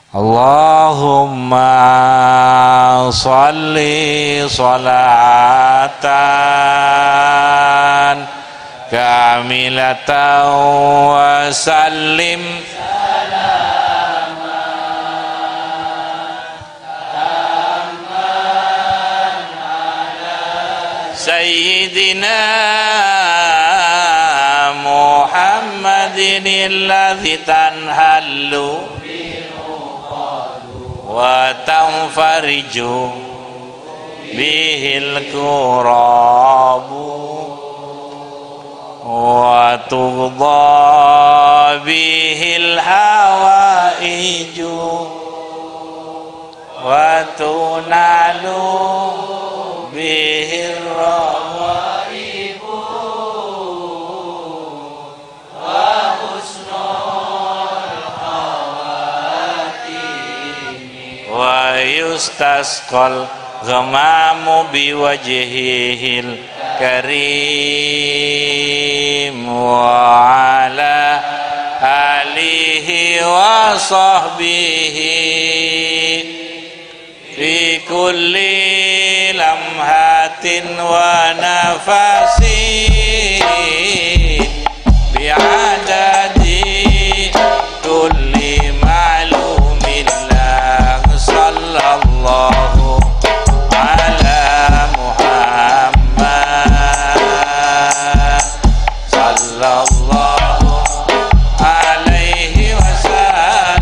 Allahumma sholli sholatan kamilatan wa sallim Sayyidina Muhammadin alladhi tanhallu wa tanfariju bihil kurabu wa tughda bihil hawaiju wa tunalu bihir rawaibu wa husnul khawatimi wa yustasqal ghamamu biwajhihil karim wa ala alihi wa sahbihi fi kulli lamhatin wa nafasin bi'adadi kulli ma'lumin lah sallallahu ala Muhammad sallallahu alaihi wasallam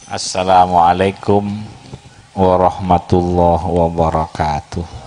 Assalamualaikum warahmatullahi wabarakatuh.